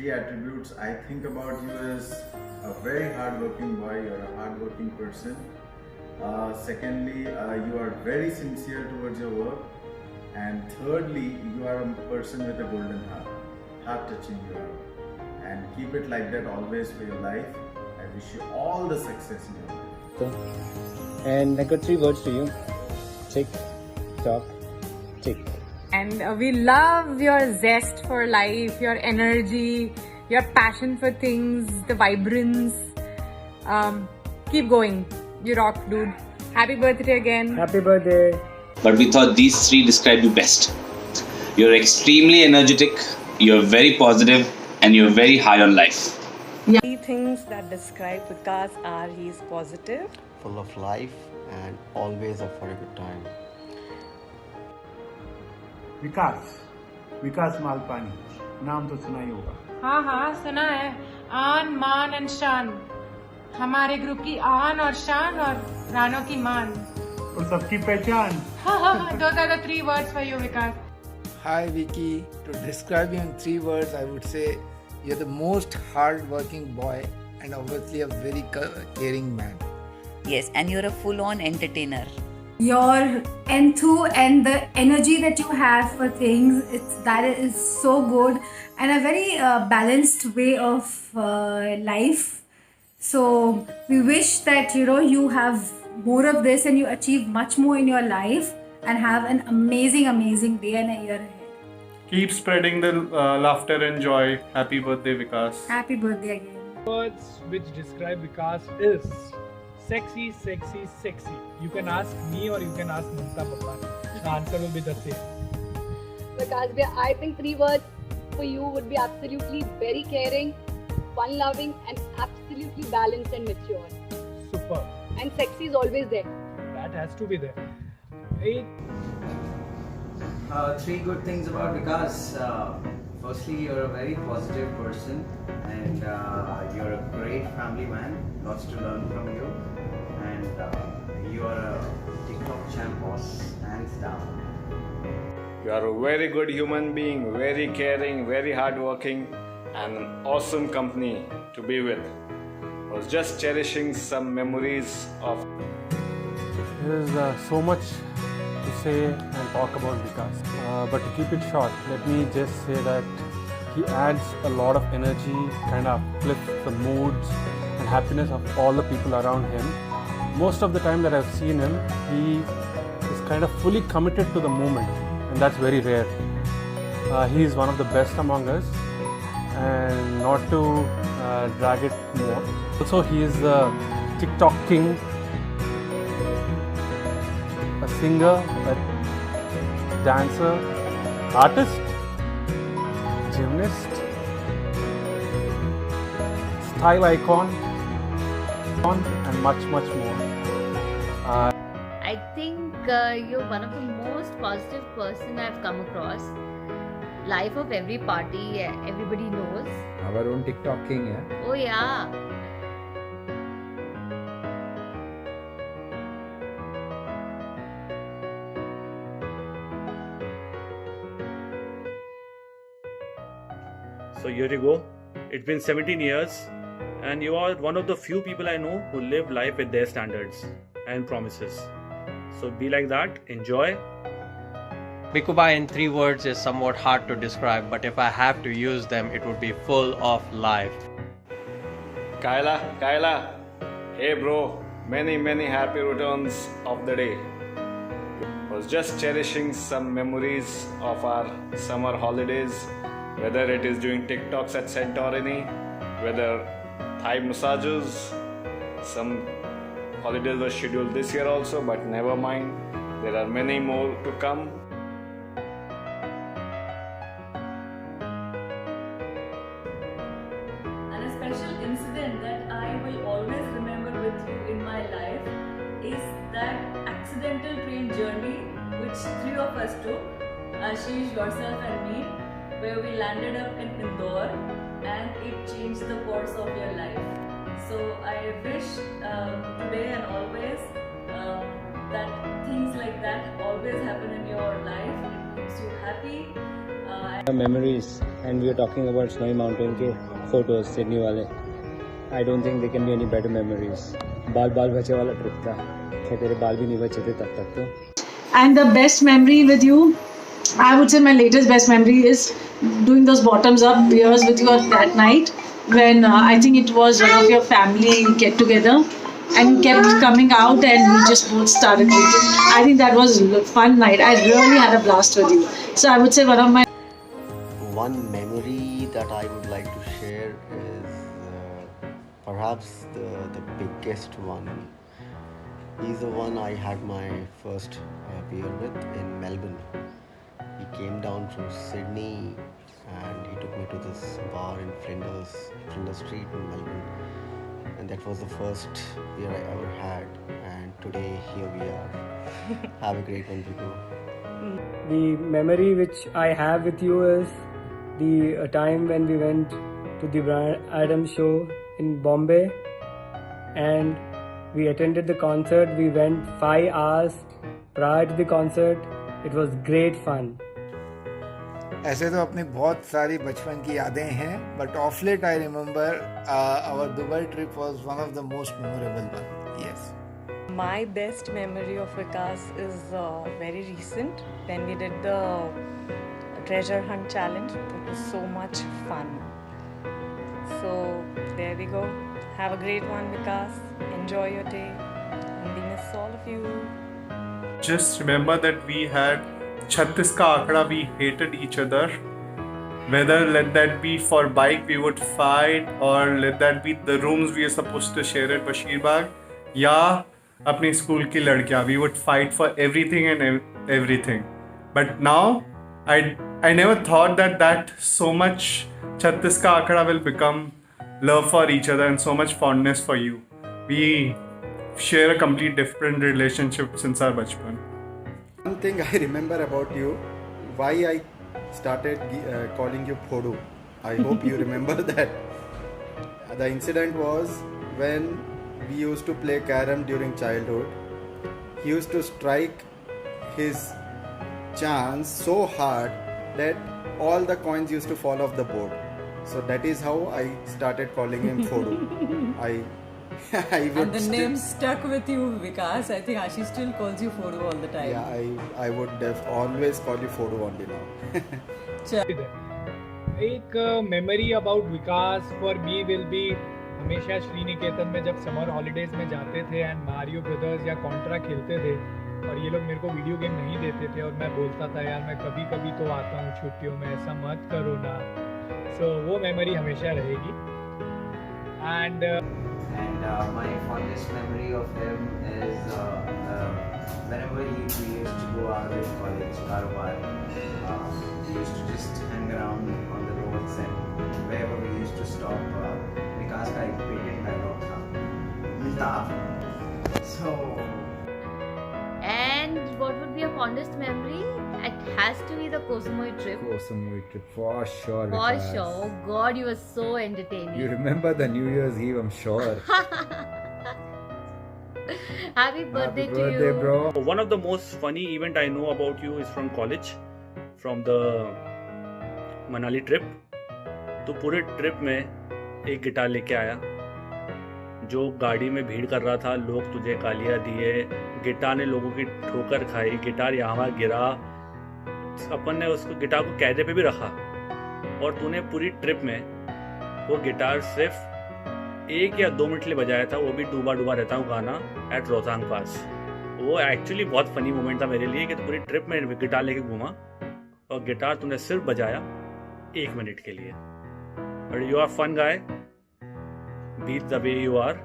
three attributes I think about you is a very hardworking boy. You're a hardworking person. Secondly, you are very sincere towards your work. And thirdly, you are a person with a golden heart. Heart-touching you are. And keep it like that always for your life. I wish you all the success in your life. And I got 3 words to you. Tick, tock, tick. And we love your zest for life, your energy, your passion for things, the vibrance. Keep going. You rock, dude. Happy birthday again. Happy birthday. But we thought these 3 describe you best. You're extremely energetic, you're very positive, and you're very high on life. Three things that describe Vikas are: he's positive, full of life, and always up for a good time. विकास मालपानी, नाम तो सुना ही होगा। हाँ हाँ सुना है। आन मान एंड शान, हमारे ग्रुप की आन और शान और रानों की मान और सबकी पहचान। Those are the 3 words for you, Vikas. Hi Vicky, to describe you in 3 words, I would say you're the most hard-working boy and obviously a very caring man. Yes, and you're a full-on entertainer. Your enthu and the energy that you have for things, that is so good, and a very balanced way of life. So we wish that you have more of this and you achieve much more in your life and have an amazing day and a year ahead. Keep spreading the laughter and joy. Happy birthday, Vikas. Happy birthday again. Words which describe Vikas is sexy, sexy, sexy. You can ask me or you can ask Mamta Papa. The answer will be the same. Vikas, I think 3 words for you would be absolutely very caring, fun-loving, and absolutely balanced and mature. Super. And sexy is always there. That has to be there. 8. 3 good things about Vikas. Firstly, you're a very positive person and you're a great family man. Lots to learn from you. And you are a TikTok champ boss, hands down. You are a very good human being, very caring, very hardworking, and an awesome company to be with. I was just cherishing some memories of. There is so much to say and talk about Vikas. But to keep it short, let me just say that he adds a lot of energy, kind of uplifts the moods and happiness of all the people around him. Most of the time that I've seen him, he is kind of fully committed to the moment, and that's very rare. He is one of the best among us, and not to drag it more. Also, he is the TikTok king, a singer, a dancer, artist, gymnast, style icon, and much more. I think you're one of the most positive person I've come across. Life of every party, everybody knows. Our own TikTok king, yeah? Oh yeah. So here you go. It's been 17 years and you are one of the few people I know who live life with their standards and promises. So be like that, enjoy. Bikubai in 3 words is somewhat hard to describe, but if I have to use them, it would be full of life. Kyla, hey bro, many happy returns of the day. I was just cherishing some memories of our summer holidays, whether it is doing TikToks at Santorini, whether Thai massages. Some holidays were scheduled this year also, but never mind, there are many more to come. and a special incident that I will always remember with you in my life is that accidental train journey which 3 of us took, Ashish, yourself and me, where we landed up in Indore, and it changed the course of your life. So I wish today and always that things like that always happen in your life. It keeps you happy. Memories, and we were talking about Snowy Mountain के photos Sydney वाले. I don't think there can be any better memories. बाल बचे वाला trip था. क्या तेरे बाल भी नहीं बचे थे तब तक तो. And the best memory with you, I would say my latest best memory is doing those bottoms up beers with you that night when I think it was one of your family get together and you kept coming out and we just both started drinking. I think that was a fun night. I really had a blast with you. So I would say one memory that I would like to share is perhaps the biggest one. He's the one I had my first beer with in Melbourne. He came down from Sydney and he took me to this bar in Flinders Street in Melbourne. And that was the first beer I ever had. And today here we are. Have a great one, Vico. The memory which I have with you is the time when we went to the Bryan Adams show in Bombay and we attended the concert. We went 5 hours prior to the concert. It was great fun. ऐसे तो अपनी बहुत सारी बचपन की यादें हैं, but of late I remember our Dubai trip was one of the most memorable one. Yes. My best memory of Vikas is very recent when we did the treasure hunt challenge. It was so much fun. So there we go. Have a great one, Vikas. Enjoy your day. And we miss all of you. Just remember that we had 36 ka akda, we hated each other. Whether let that be for bike we would fight or let that be the rooms we are supposed to share at Bashir Bagh या अपनी school की लड़कियाँ, we would fight for everything and everything. But now I never thought that so much 36 ka akda will become love for each other and so much fondness for you. We share a complete different relationship since our bachpan. One thing I remember about you, why I started calling you Phodu. I hope you remember that. The incident was when we used to play carom during childhood. He used to strike his chance so hard that all the coins used to fall off the board. So that is how I started calling him Phodu. I would and the name stuck with you, Vikas. I think Ashi still calls you Phodu all the time. Yeah, I would always call you Phodu only now. एक memory about Vikas for me will be हमेशा श्रीनिकेतन में जब summer holidays में जाते थे and Mario brothers या Contra खेलते थे और ये लोग मेरे को वीडियो गेम नहीं देते थे और मैं बोलता था यार मैं कभी कभी तो आता हूँ छुट्टियों में, ऐसा मत करो ना. सो वो मेमोरी हमेशा रहेगी. And my fondest memory of him is whenever we used to go out in college, Karobar, we used to just hang around on the roads and wherever we used to stop, Vikas ka ek patent dialogue tha, Miltaaf. So. And what would be your fondest memory? It has to be the Koh Samui trip. Koh Samui trip, for sure. For sure. Oh God, you were so entertaining. You remember the New Year's Eve, I'm sure. Happy birthday to you. Bro. One of the most funny event I know about you is from college, from the Manali trip. तो पूरे trip में एक guitar लेके आया, जो गाड़ी में भीड़ कर रहा था. लोग तुझे गालियाँ दिए, गिटार ने लोगों की ठोकर खाई, गिटार यहाँ गिरा. अपन ने उसको गिटार को कैदे पे भी रखा और तूने पूरी ट्रिप में वो गिटार सिर्फ 1 या 2 मिनट लिए बजाया था, वो भी डूबा डूबा रहता हूँ गाना एट रोहतांग पास. वो एक्चुअली बहुत फनी मोमेंट था मेरे लिए कि पूरी ट्रिप में गिटार लेके घूमा और गिटार तूने सिर्फ बजाया 1 मिनट के लिए. But you are fun guy, be the way you are.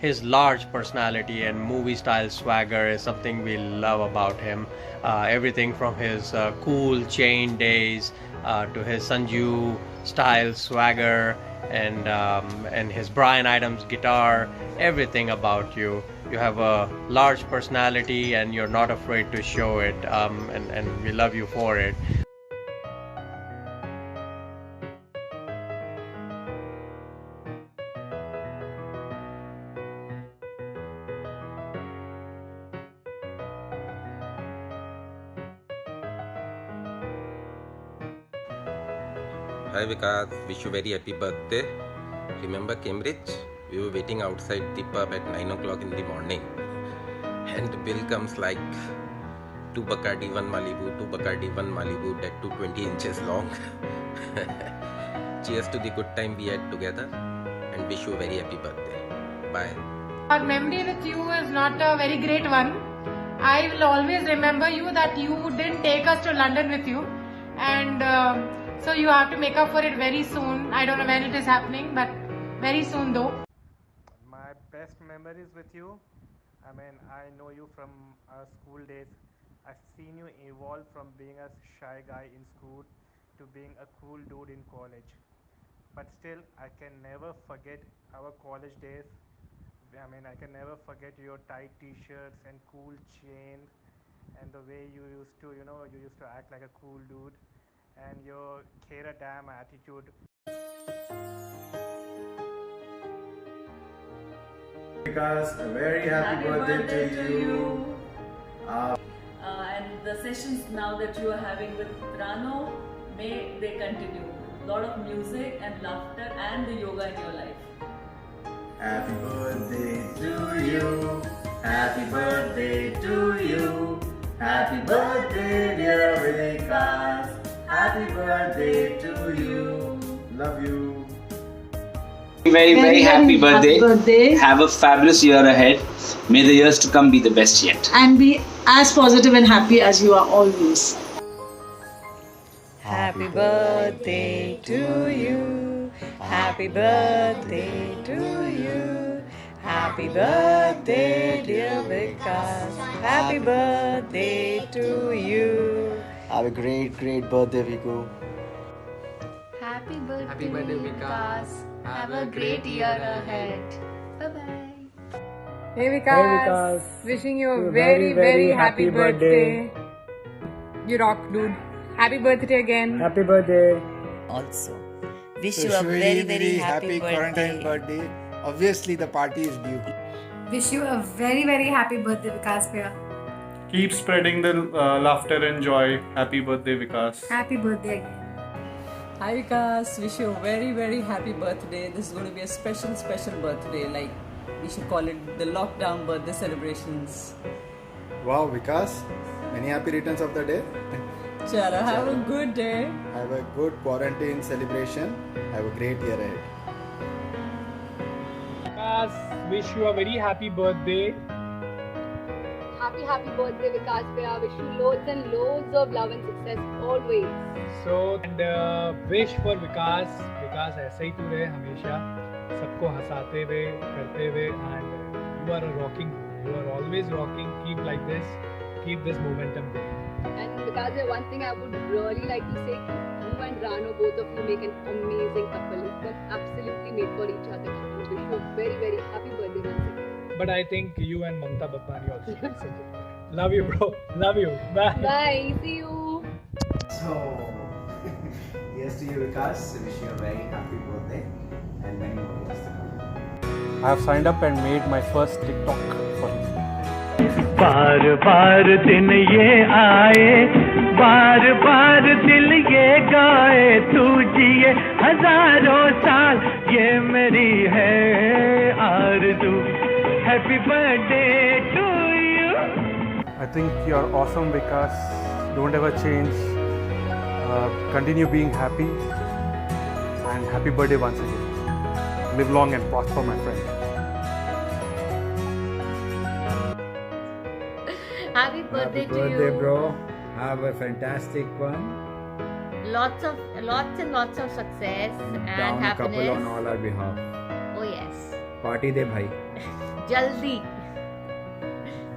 His large personality and movie style swagger is something we love about him. Everything from his cool chain days to his Sanju style swagger and his Bryan Adams guitar, everything about you. You have a large personality and you're not afraid to show it, and we love you for it. Hi Vikas, wish you very happy birthday. Remember Cambridge? We were waiting outside the pub at 9 o'clock in the morning. And the bill comes like 2 Bacardi, 1 Malibu, 2 Bacardi, 1 Malibu, that 220 inches long. Cheers to the good time we had together and wish you a very happy birthday. Bye. Our memory with you is not a very great one. I will always remember you that you didn't take us to London with you, and so you have to make up for it very soon. I don't know when it is happening, but very soon though. My best memories with you, I mean, I know you from our school days. I've seen you evolve from being a shy guy in school to being a cool dude in college. But still, I can never forget our college days. I mean, I can never forget your tight t-shirts and cool chain, and the way you used to, you used to act like a cool dude, and your care a damn attitude. Vikas, a very happy birthday to you. And the sessions now that you are having with Rano, may they continue. Lot of music and laughter and the yoga in your life. Happy birthday to you. Happy birthday to you. Happy birthday, dear Vikas. Happy birthday to you. Love you. Very happy birthday. Have a fabulous year ahead. May the years to come be the best yet. And be as positive and happy as you are always. Happy birthday to you. Happy birthday to you. Happy birthday, dear Vikas. Happy birthday to you. Have a great birthday, Viku. Happy birthday, Vikas. Have a great year ahead. Bye-bye. Hey Vikas, wishing you a very happy birthday. You rock, dude. Happy birthday again. Happy birthday. Also, wish you a very happy quarantine birthday. Obviously, the party is due. Wish you a very happy birthday, Vikas Bhaiya. Keep spreading the laughter and joy. Happy birthday, Vikas. Happy birthday again. Hi Vikas, wish you a very happy birthday. This is going to be a special birthday. Like, we should call it the lockdown birthday celebrations. Wow, Vikas, many happy returns of the day. Chala, have a good day. Have a good quarantine celebration. Have a great year ahead. Vikas, wish you a very happy birthday. Happy birthday, Vikas Bhaiya. Wish you loads and loads of love and success always. So, and wish for Vikas ऐसे ही तू रहे हमेशा सबको हंसाते हुए करते हुए, and you are a rocking, you are always rocking. Keep like this, keep this momentum going. And Vikas, one thing I would really like to say, you and Rano, both of you make an amazing couple. You're absolutely made for each other. I wish you a very happy birthday once again. But I think you and Mamta Batmani also. Love you, bro. Love you. Bye. Bye. See you. So, yes to you, Vikas. Wish you a very happy birthday and many more years to come. I have signed up and made my first TikTok for you. बार दिन ये आए, बार दिल ये गाए, तू जिए हजारों साल, ये मेरी है आरज़ू. Happy birthday to you. I think you're awesome, Vikas. Don't ever change. Continue being happy. And happy birthday once again. Live long and prosper, my friend. Happy birthday to you. Birthday, bro. Have a fantastic one. Lots and lots of success and Down happiness. couple on all our behalf. Oh yes. Party de bhai. Jaldi.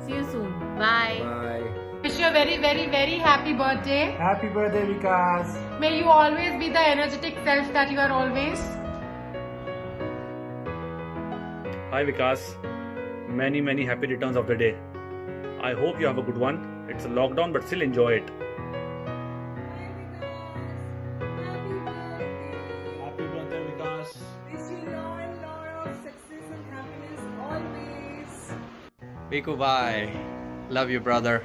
See you soon. Bye. Bye. Wish you a very happy birthday. Happy birthday, Vikas. May you always be the energetic self that you are always. Hi Vikas, many happy returns of the day. I hope you have a good one. It's a lockdown, but still enjoy it. Happy birthday, Vikas. Wish you lot of success and happiness always. Viku, bye. Love you, brother.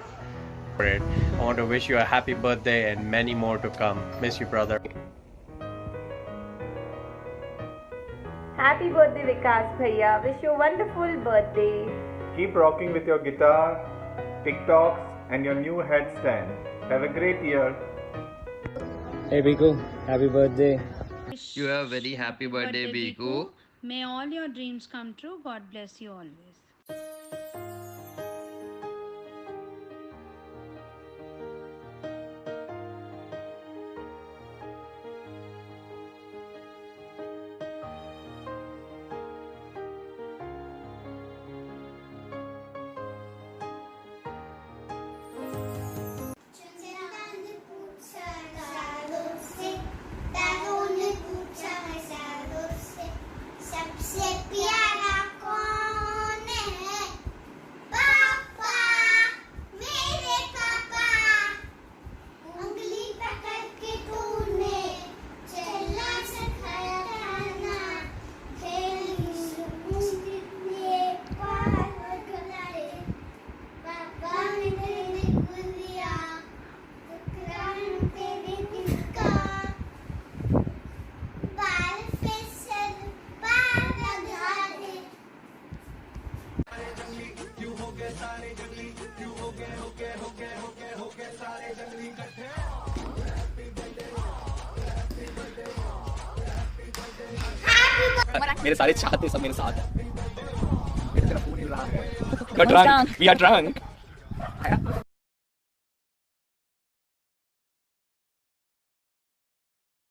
I want to wish you a happy birthday and many more to come. Miss you, brother. Happy birthday, Vikas Bhaiya. Wish you a wonderful birthday. Keep rocking with your guitar, TikToks, and your new headstand. Have a great year. Hey Biku, happy birthday. You have a very happy birthday, Biku. May all your dreams come true. God bless you always. सबसे प्यारा कौन है? पापा, मेरे पापा। उंगली पकड़ के तूने चलना सिखाया था ना। खेली कितने पार गए। पापा ने तेरे गुलिया टुकरान तेरे दिल का। बाल फिसल बाल लगा दे। मेरे सारे चाहते सब मेरे साथ हैं। We are drunk